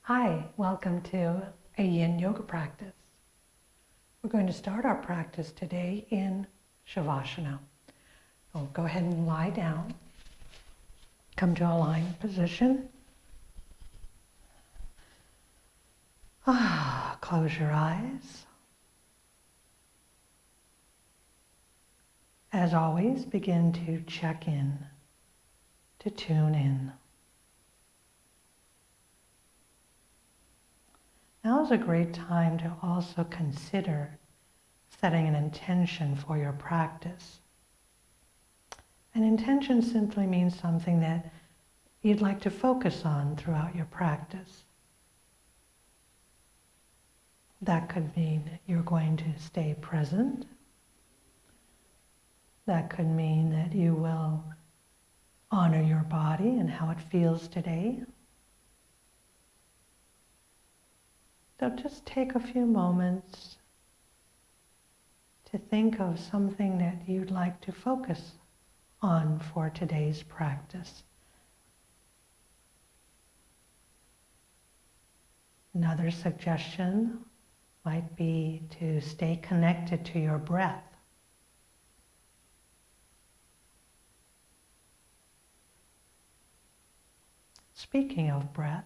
Hi, welcome to a Yin Yoga practice. We're going to start our practice today in Shavasana. So go ahead and lie down. Come to a lying position. Close your eyes. As always, begin to check in, to tune in. Now is a great time to also consider setting an intention for your practice. An intention simply means something that you'd like to focus on throughout your practice. That could mean you're going to stay present. That could mean that you will honor your body and how it feels today. So just take a few moments to think of something that you'd like to focus on for today's practice. Another suggestion might be to stay connected to your breath. Speaking of breath,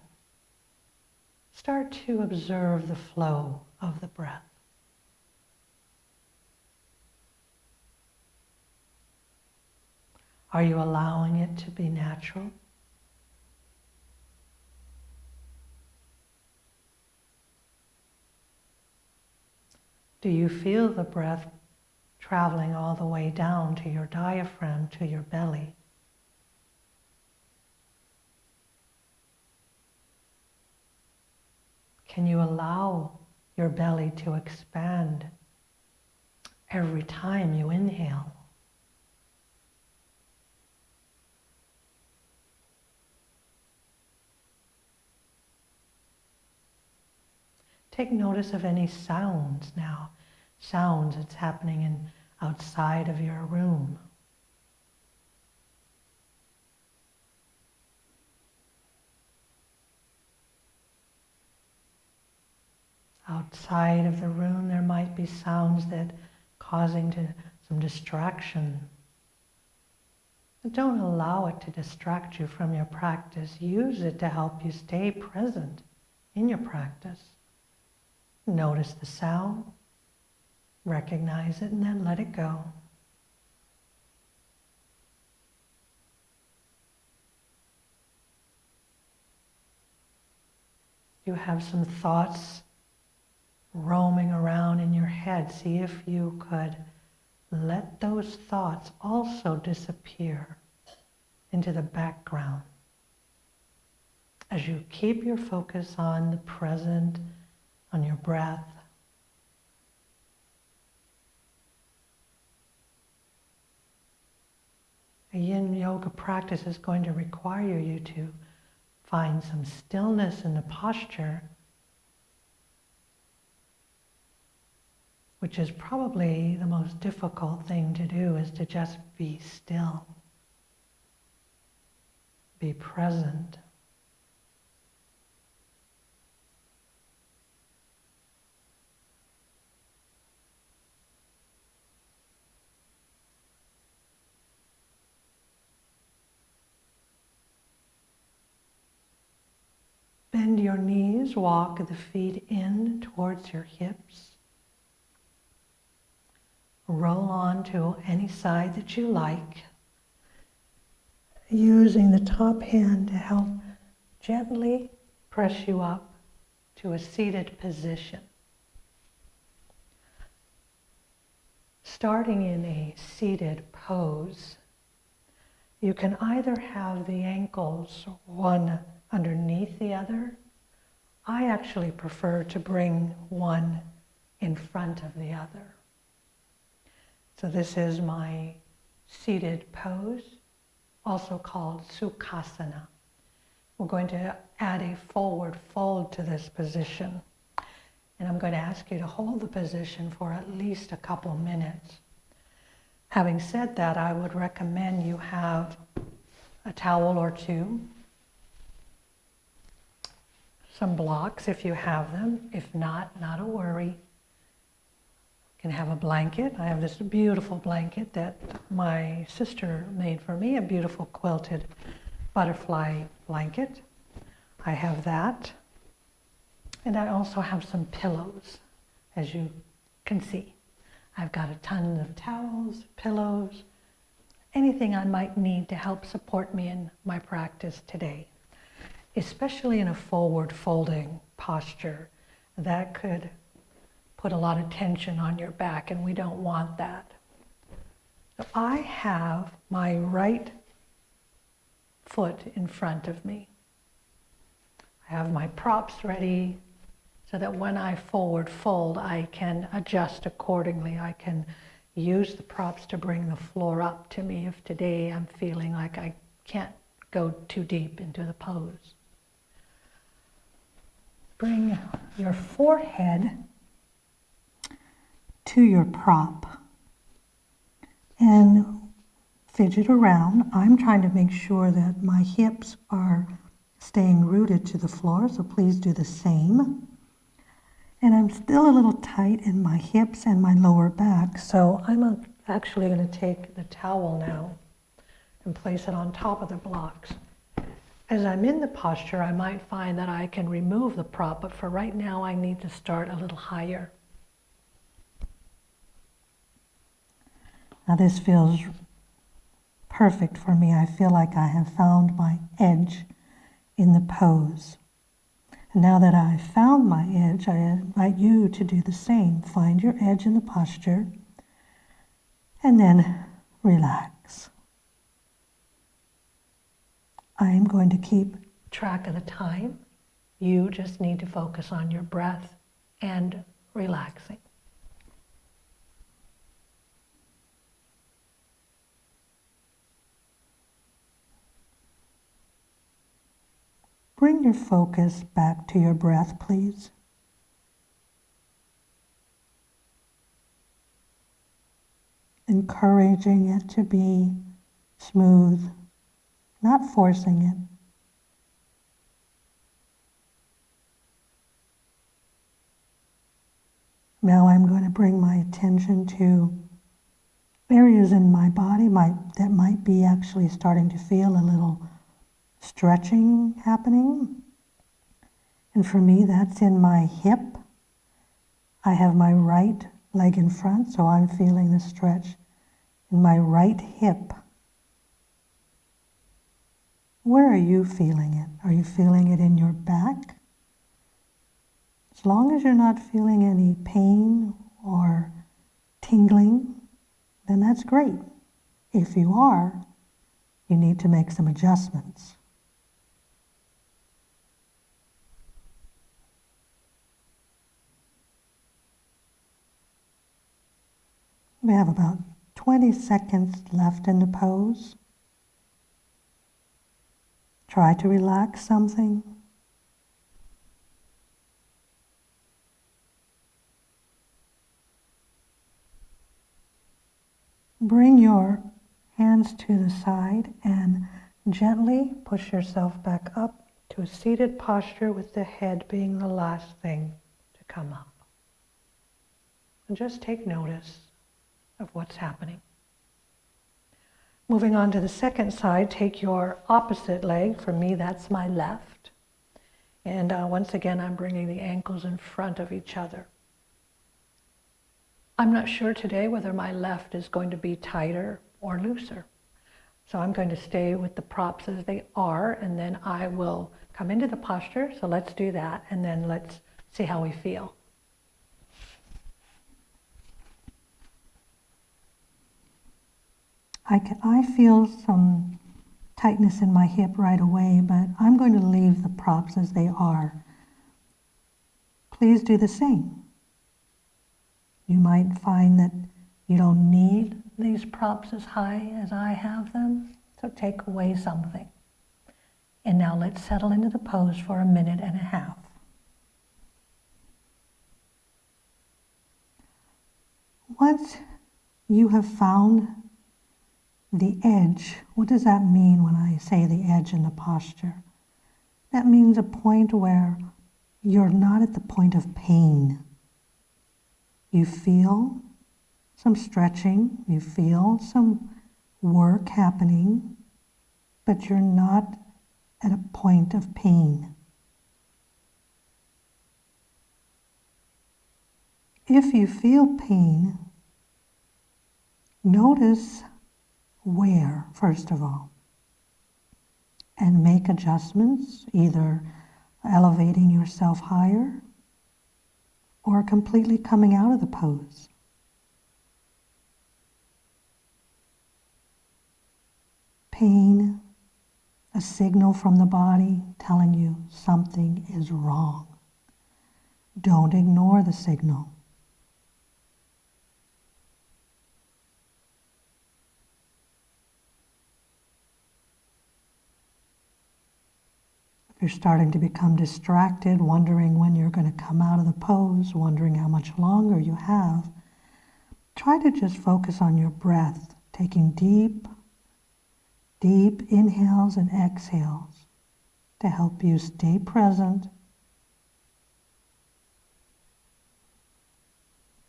start to observe the flow of the breath. Are you allowing it to be natural? Do you feel the breath traveling all the way down to your diaphragm, to your belly? Can you allow your belly to expand every time you inhale? Take notice of any sounds now, sounds that's happening outside of your room. Outside of the room, there might be sounds that causing some distraction. But don't allow it to distract you from your practice. Use it to help you stay present in your practice. Notice the sound, recognize it, and then let it go. You have some thoughts roaming around in your head. See if you could let those thoughts also disappear into the background as you keep your focus on the present, on your breath. A Yin Yoga practice is going to require you to find some stillness in the posture, which is probably the most difficult thing to do, is to just be still, be present. Bend your knees, walk the feet in towards your hips. Roll on to any side that you like, using the top hand to help gently press you up to a seated position. Starting in a seated pose, you can either have the ankles one underneath the other. I actually prefer to bring one in front of the other. So this is my seated pose, also called Sukhasana. We're going to add a forward fold to this position. And I'm going to ask you to hold the position for at least a couple minutes. Having said that, I would recommend you have a towel or two some blocks if you have them. If not, not a worry. You can have a blanket. I have this beautiful blanket that my sister made for me, a beautiful quilted butterfly blanket. I have that. And I also have some pillows, as you can see. I've got a ton of towels, pillows, anything I might need to help support me in my practice today, especially in a forward folding posture. That could put a lot of tension on your back, and we don't want that. So I have my right foot in front of me. I have my props ready so that when I forward fold, I can adjust accordingly. I can use the props to bring the floor up to me if today I'm feeling like I can't go too deep into the pose. Bring your forehead to your prop and fidget around. I'm trying to make sure that my hips are staying rooted to the floor, so please do the same. And I'm still a little tight in my hips and my lower back, so I'm actually going to take the towel now and place it on top of the blocks. As I'm in the posture, I might find that I can remove the prop, but for right now I need to start a little higher. Now this feels perfect for me. I feel like I have found my edge in the pose. And now that I've found my edge, I invite you to do the same. Find your edge in the posture and then relax. I am going to keep track of the time. You just need to focus on your breath and relaxing. Bring your focus back to your breath, please. Encouraging it to be smooth, not forcing it. Now I'm going to bring my attention to areas in my body that might be actually starting to feel a little stretching happening. And for me, that's in my hip. I have my right leg in front, so I'm feeling the stretch in my right hip. Where are you feeling it? Are you feeling it in your back? As long as you're not feeling any pain or tingling, then that's great. If you are, you need to make some adjustments. We have about 20 seconds left in the pose. Try to relax something. Bring your hands to the side and gently push yourself back up to a seated posture with the head being the last thing to come up. And just take notice of what's happening. Moving on to the second side, take your opposite leg. For me, that's my left. And once again, I'm bringing the ankles in front of each other. I'm not sure today whether my left is going to be tighter or looser. So I'm going to stay with the props as they are, and then I will come into the posture. So let's do that, and then let's see how we feel. I feel some tightness in my hip right away, but I'm going to leave the props as they are. Please do the same. You might find that you don't need these props as high as I have them, so take away something. And now let's settle into the pose for 1.5 minutes. Once you have found the edge, what does that mean when I say the edge in the posture? That means a point where you're not at the point of pain. You feel some stretching, you feel some work happening, but you're not at a point of pain. If you feel pain, notice where, first of all, and make adjustments, either elevating yourself higher or completely coming out of the pose. Pain, a signal from the body telling you something is wrong. Don't ignore the signal. If you're starting to become distracted, wondering when you're going to come out of the pose, wondering how much longer you have, try to just focus on your breath, taking deep inhales and exhales to help you stay present.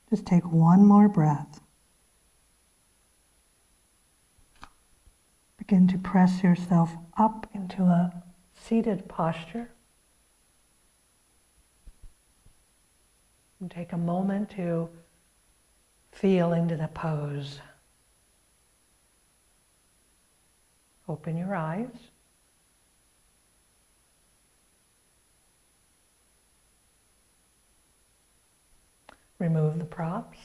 Just take one more breath. Begin to press yourself up into a seated posture. And take a moment to feel into the pose. Open your eyes. Remove the props.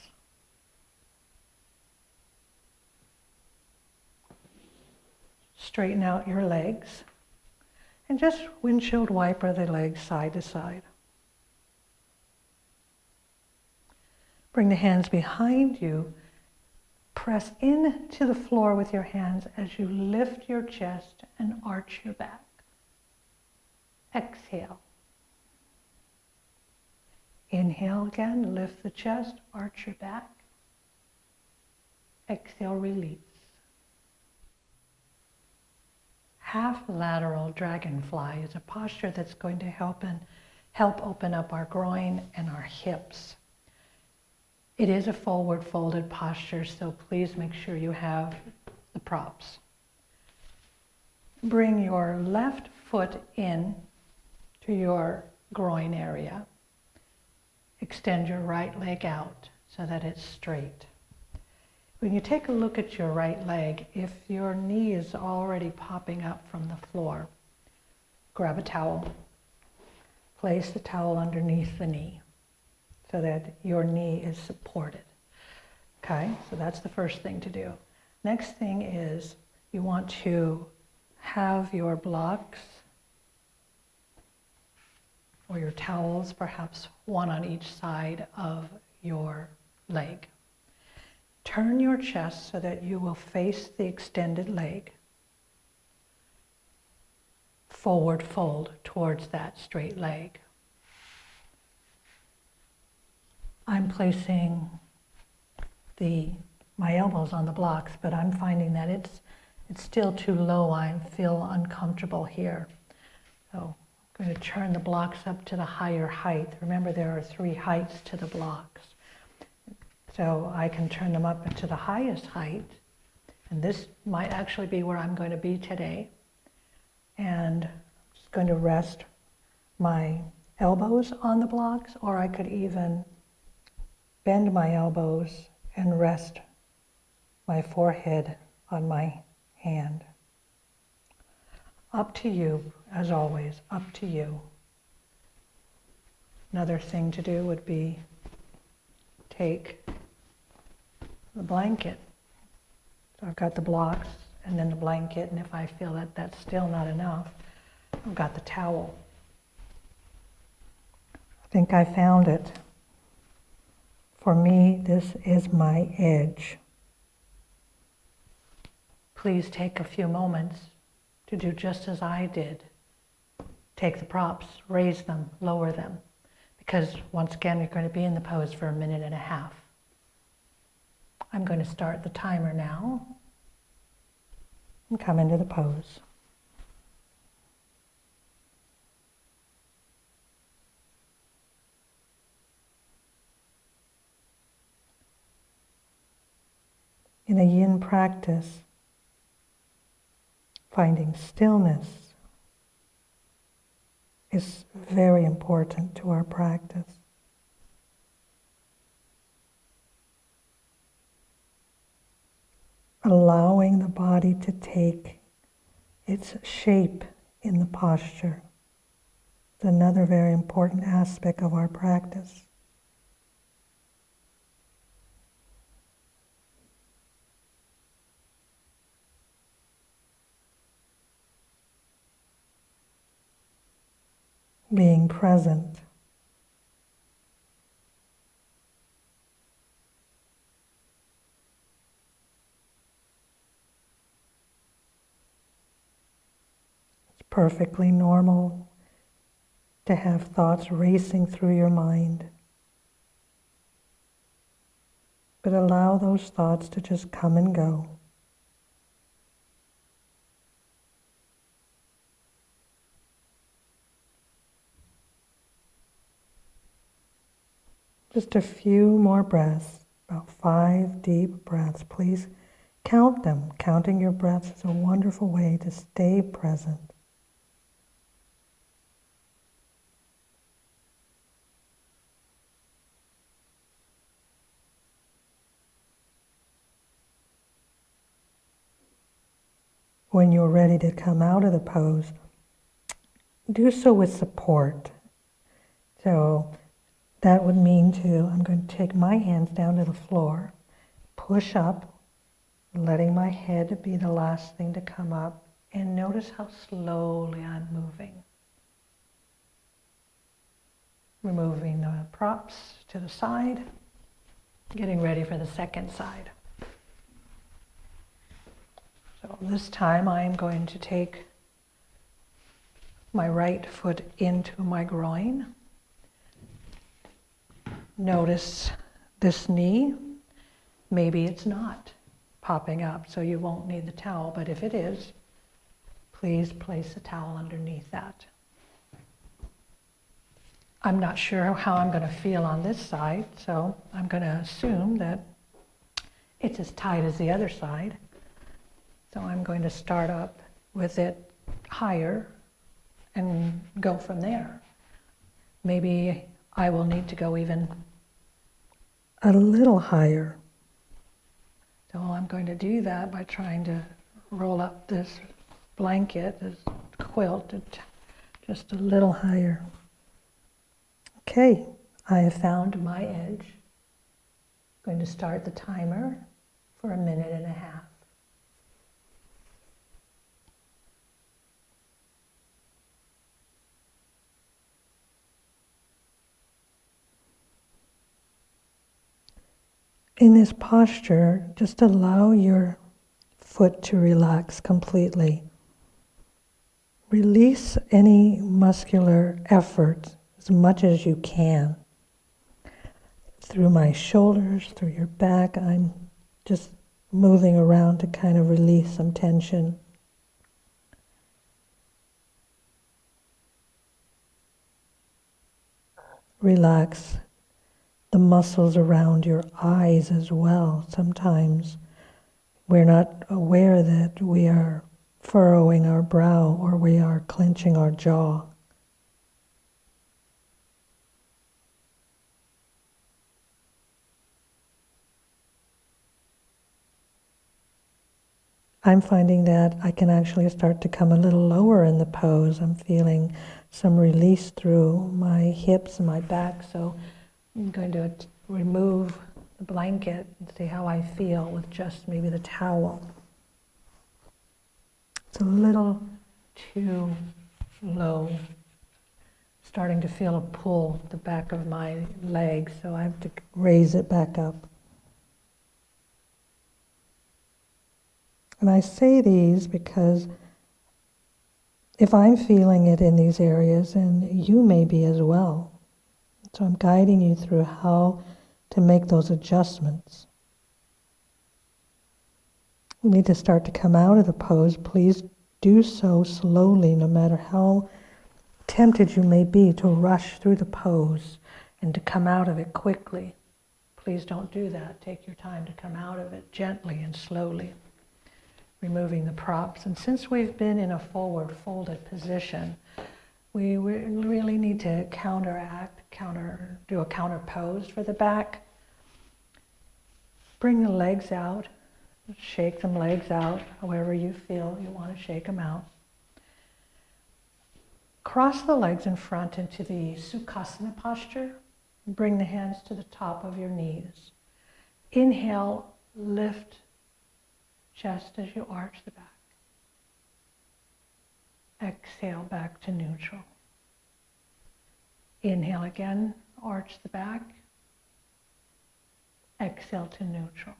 Straighten out your legs. And just windshield wiper the legs side to side. Bring the hands behind you. Press into the floor with your hands as you lift your chest and arch your back. Exhale. Inhale again, lift the chest, arch your back. Exhale, release. Half lateral dragonfly is a posture that's going to help open up our groin and our hips. It is a forward folded posture, so please make sure you have the props. Bring your left foot in to your groin area. Extend your right leg out so that it's straight. When you take a look at your right leg, if your knee is already popping up from the floor, grab a towel. Place the towel underneath the knee so that your knee is supported. Okay, so that's the first thing to do. Next thing is you want to have your blocks or your towels, perhaps one on each side of your leg. Turn your chest so that you will face the extended leg. Forward fold towards that straight leg. I'm placing my elbows on the blocks, but I'm finding that it's still too low. I feel uncomfortable here. So I'm going to turn the blocks up to the higher height. Remember, there are 3 heights to the blocks. So I can turn them up to the highest height. And this might actually be where I'm going to be today. And I'm just going to rest my elbows on the blocks, or I could even bend my elbows and rest my forehead on my hand. Up to you, as always, up to you. Another thing to do would be take the blanket. So I've got the blocks and then the blanket, and if I feel that that's still not enough, I've got the towel. I think I found it. For me, this is my edge. Please take a few moments to do just as I did. Take the props, raise them, lower them, because once again, you're going to be in the pose for 1.5 minutes. I'm going to start the timer now and come into the pose. in a yin practice, finding stillness is very important to our practice. Allowing the body to take its shape in the posture is another very important aspect of our practice. Being present. It's perfectly normal to have thoughts racing through your mind. But allow those thoughts to just come and go. Just a few more breaths, about 5 deep breaths. Please count them. Counting your breaths is a wonderful way to stay present. When you're ready to come out of the pose, do so with support. So that would mean I'm going to take my hands down to the floor, push up, letting my head be the last thing to come up, and notice how slowly I'm moving. Removing the props to the side, getting ready for the second side. So this time I'm going to take my right foot into my groin. Notice this knee. Maybe it's not popping up, so you won't need the towel, but if it is, please place a towel underneath that. I'm not sure how I'm going to feel on this side, so I'm going to assume that it's as tight as the other side. So I'm going to start up with it higher and go from there. Maybe I will need to go even a little higher. So I'm going to do that by trying to roll up this blanket, this quilt, just a little higher. Okay, I have found my edge. I'm going to start the timer for 1.5 minutes. In this posture, just allow your foot to relax completely. Release any muscular effort as much as you can. Through my shoulders, through your back, I'm just moving around to kind of release some tension. Relax the muscles around your eyes as well. Sometimes we're not aware that we are furrowing our brow or we are clenching our jaw. I'm finding that I can actually start to come a little lower in the pose. I'm feeling some release through my hips and my back, so I'm going to remove the blanket and see how I feel with just maybe the towel. It's a little too low. Starting to feel a pull at the back of my leg, so I have to raise it back up. And I say these because if I'm feeling it in these areas, and you may be as well, so I'm guiding you through how to make those adjustments. You need to start to come out of the pose. Please do so slowly, no matter how tempted you may be to rush through the pose and to come out of it quickly. please don't do that. Take your time to come out of it gently and slowly, removing the props. And since we've been in a forward folded position, we really need to do a counter pose for the back. Bring the legs out, shake them legs out, however you feel you want to shake them out. Cross the legs in front into the Sukhasana posture. Bring the hands to the top of your knees. Inhale, lift chest as you arch the back. Exhale back to neutral. Inhale again, arch the back. Exhale to neutral.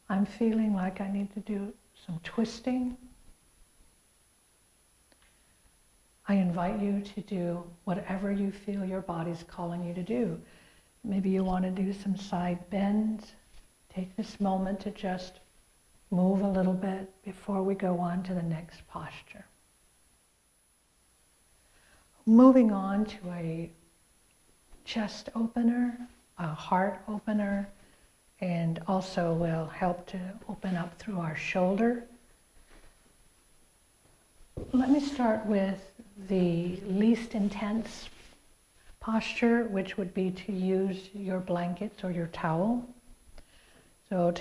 I'm feeling like I need to do some twisting. I invite you to do whatever you feel your body's calling you to do. Maybe you want to do some side bends. Take this moment to just move a little bit before we go on to the next posture. Moving on to a chest opener, a heart opener, and also will help to open up through our shoulder. Let me start with the least intense posture, which would be to use your blankets or your towel. So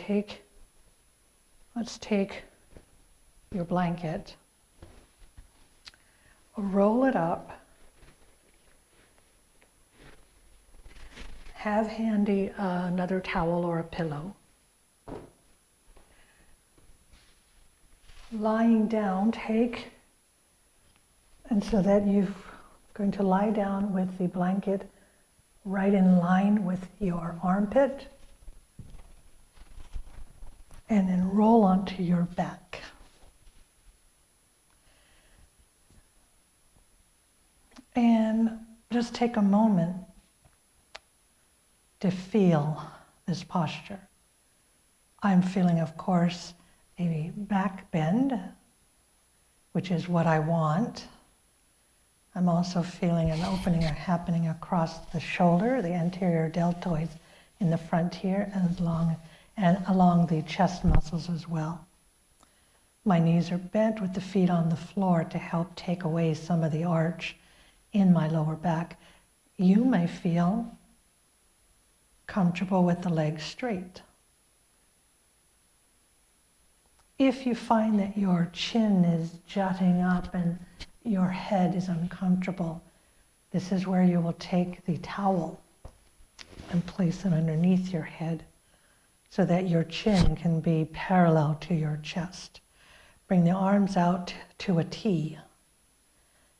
let's take your blanket, roll it up, have handy another towel or a pillow. Lying down, and so that you're going to lie down with the blanket right in line with your armpit, and then roll onto your back. And just take a moment to feel this posture. I'm feeling, of course, a back bend, which is what I want. I'm also feeling an opening happening across the shoulder, the anterior deltoids in the front here, and along the chest muscles as well. My knees are bent with the feet on the floor to help take away some of the arch in my lower back. You may feel comfortable with the legs straight. If you find that your chin is jutting up and your head is uncomfortable, this is where you will take the towel and place it underneath your head so that your chin can be parallel to your chest. Bring the arms out to a T.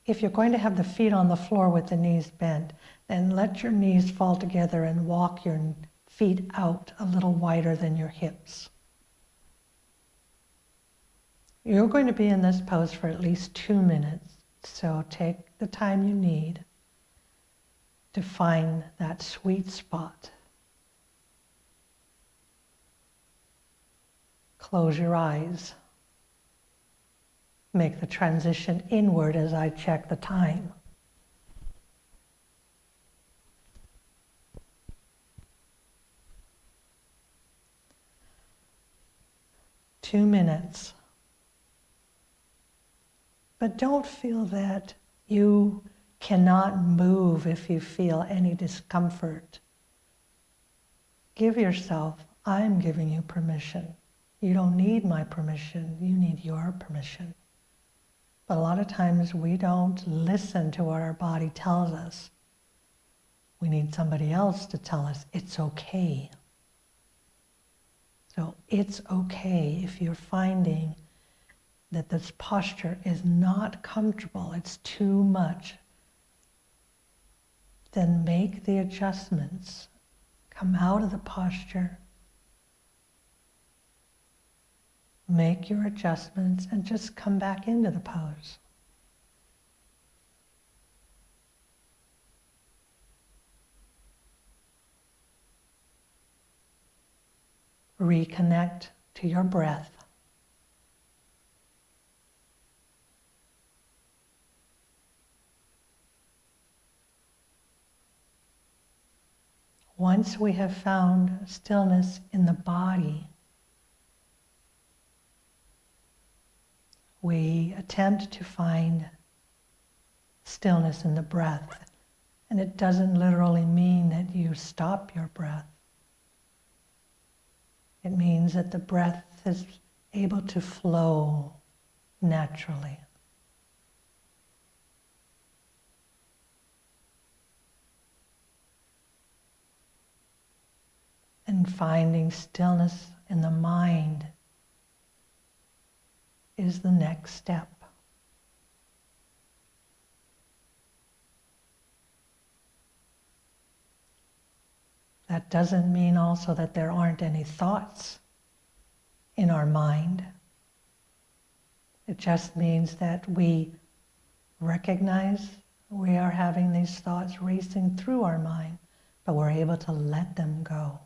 If you're going to have the feet on the floor with the knees bent, then let your knees fall together and walk your feet out a little wider than your hips. You're going to be in this pose for at least 2 minutes, so take the time you need to find that sweet spot. Close your eyes. Make the transition inward as I check the time. Two minutes. But don't feel that you cannot move if you feel any discomfort. Give yourself, I'm giving you permission. You don't need my permission, you need your permission. But a lot of times we don't listen to what our body tells us. We need somebody else to tell us it's okay. So it's okay if you're finding that this posture is not comfortable, it's too much. Then make the adjustments. Come out of the posture. Make your adjustments and just come back into the pose. Reconnect to your breath. Once we have found stillness in the body, we attempt to find stillness in the breath. And it doesn't literally mean that you stop your breath. It means that the breath is able to flow naturally. And finding stillness in the mind is the next step. That doesn't mean also that there aren't any thoughts in our mind. It just means that we recognize we are having these thoughts racing through our mind, but we're able to let them go.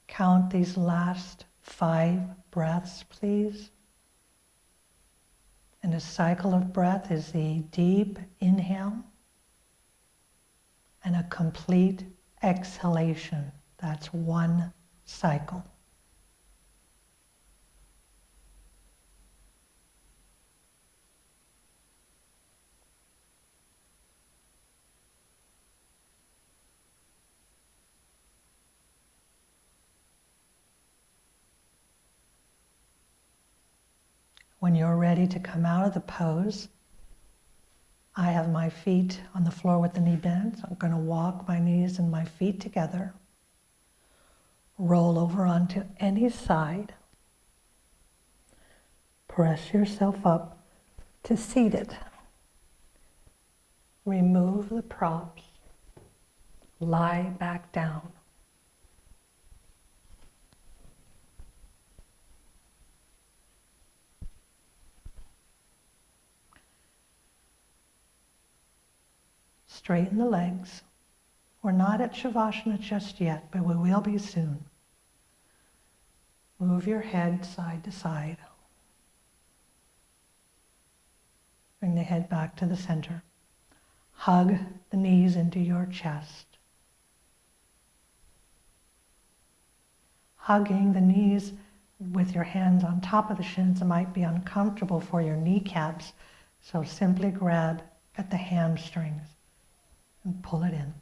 Count these last 5 breaths, please. And a cycle of breath is the deep inhale and a complete exhalation. That's one cycle. When you're ready to come out of the pose, I have my feet on the floor with the knee bent. So I'm going to walk my knees and my feet together. Roll over onto any side. Press yourself up to seated. Remove the props. Lie back down. Straighten the legs. We're not at Shavasana just yet, but we will be soon. Move your head side to side. Bring the head back to the center. Hug the knees into your chest. Hugging the knees with your hands on top of the shins might be uncomfortable for your kneecaps, so simply grab at the hamstrings and pull it in.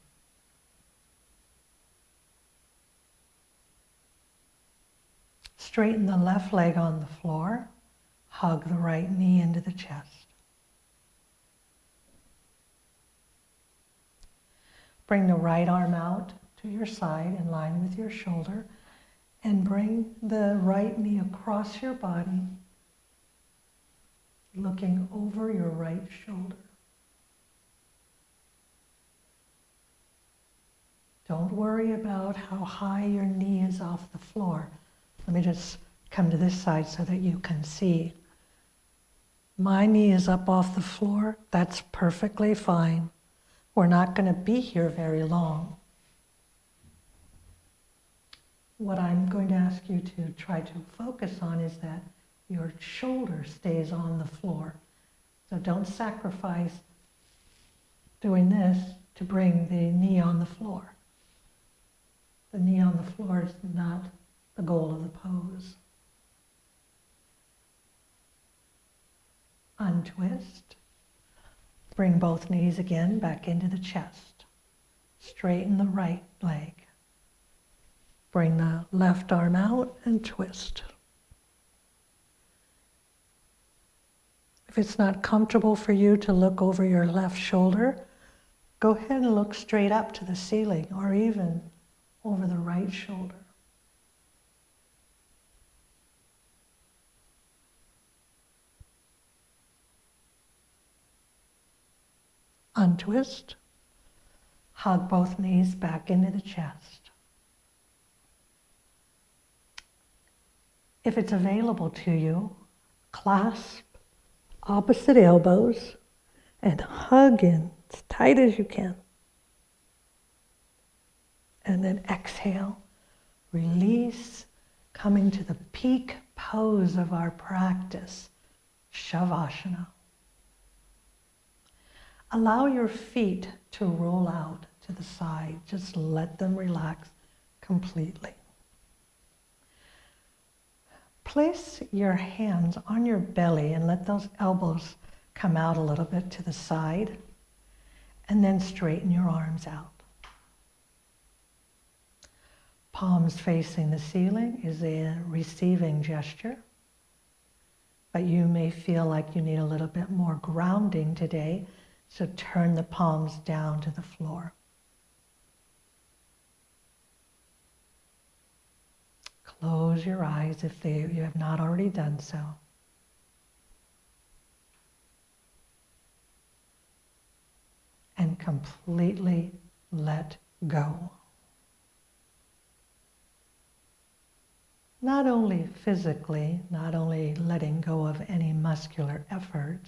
Straighten the left leg on the floor. Hug the right knee into the chest. Bring the right arm out to your side in line with your shoulder and bring the right knee across your body, looking over your right shoulder. Don't worry about how high your knee is off the floor. Let me just come to this side so that you can see. My knee is up off the floor. That's perfectly fine. We're not going to be here very long. What I'm going to ask you to try to focus on is that your shoulder stays on the floor. So don't sacrifice doing this to bring the knee on the floor. The knee on the floor is not the goal of the pose. Untwist. Bring both knees again back into the chest. Straighten the right leg. Bring the left arm out and twist. If it's not comfortable for you to look over your left shoulder, go ahead and look straight up to the ceiling or even over the right shoulder. Untwist. Hug both knees back into the chest. If it's available to you, clasp opposite elbows and hug in as tight as you can. And then exhale, release, Coming to the peak pose of our practice, Shavasana. Allow your feet to roll out to the side. Just let them relax completely. Place your hands on your belly and let those elbows come out a little bit to the side, and then straighten your arms out. Palms facing the ceiling is a receiving gesture, but you may feel like you need a little bit more grounding today, so turn the palms down to the floor. Close your eyes if you have not already done so. And completely let go. Not only physically, not only letting go of any muscular effort,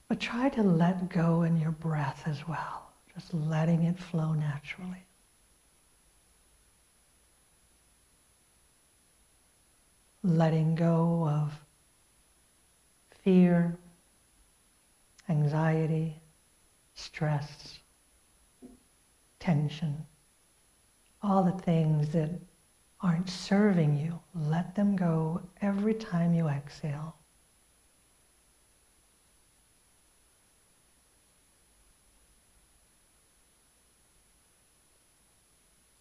but try to let go in your breath as well, just letting it flow naturally. Letting go of fear, anxiety, stress, tension, all the things that aren't serving you. Let them go every time you exhale.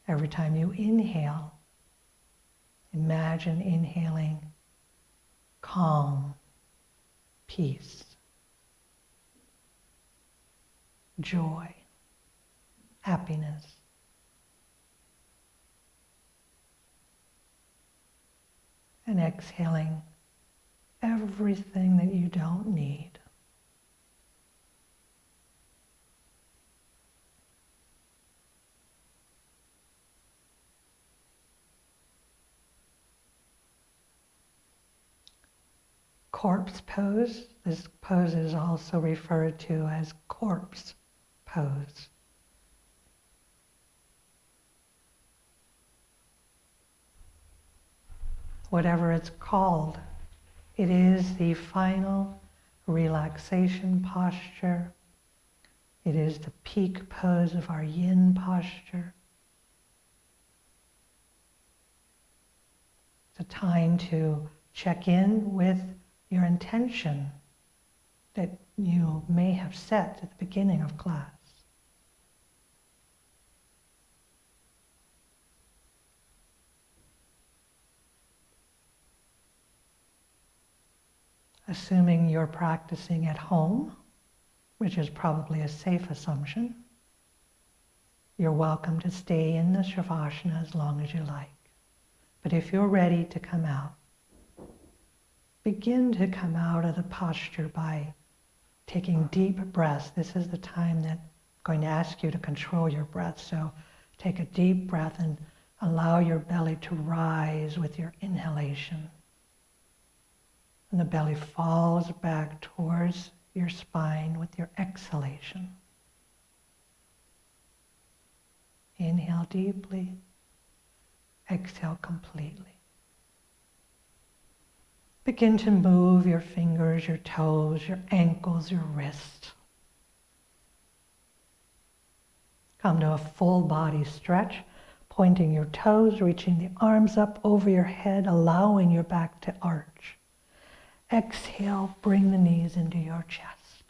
Every time you inhale, imagine inhaling calm, peace, joy, happiness. And exhaling everything that you don't need. Corpse pose. This pose is also referred to as corpse pose. Whatever it's called, it is the final relaxation posture. It is the peak pose of our Yin posture. It's a time to check in with your intention that you may have set at the beginning of class. Assuming you're practicing at home, which is probably a safe assumption, you're welcome to stay in the Shavasana as long as you like. But if you're ready to come out, begin to come out of the posture by taking deep breaths. This is the time that I'm going to ask you to control your breath. So take a deep breath and allow your belly to rise with your inhalation. And the belly falls back towards your spine with your exhalation. Inhale deeply, exhale completely. Begin to move your fingers, your toes, your ankles, your wrists. Come to a full body stretch, pointing your toes, reaching the arms up over your head, allowing your back to arch. Exhale, bring the knees into your chest.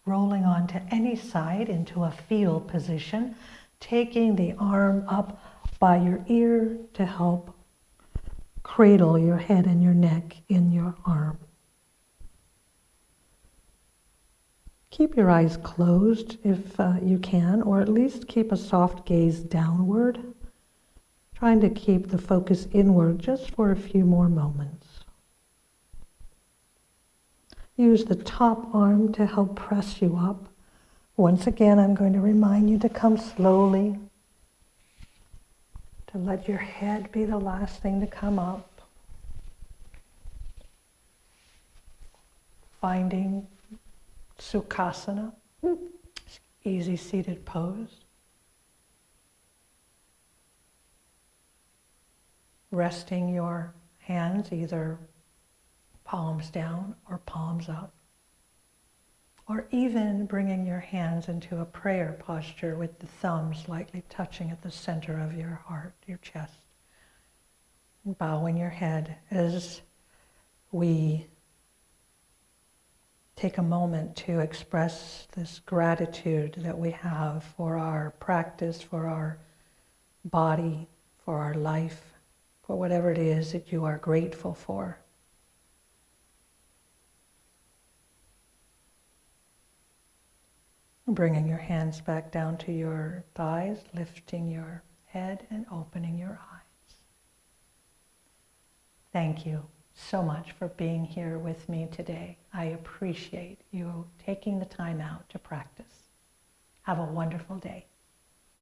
Rolling onto any side into a fetal position, taking the arm up by your ear to help cradle your head and your neck in your arm. Keep your eyes closed if you can, or at least keep a soft gaze downward, trying to keep the focus inward just for a few more moments. Use the top arm to help press you up. Once again, I'm going to remind you to come slowly, to let your head be the last thing to come up. Finding Sukhasana, easy seated pose. resting your hands either palms down or palms up, or even bringing your hands into a prayer posture with the thumbs lightly touching at the center of your heart, your chest. And bowing your head as we take a moment to express this gratitude that we have for our practice, for our body, for our life, for whatever it is that you are grateful for. Bringing your hands back down to your thighs, lifting your head and opening your eyes. Thank you so much for being here with me today. I appreciate you taking the time out to practice. Have a wonderful day.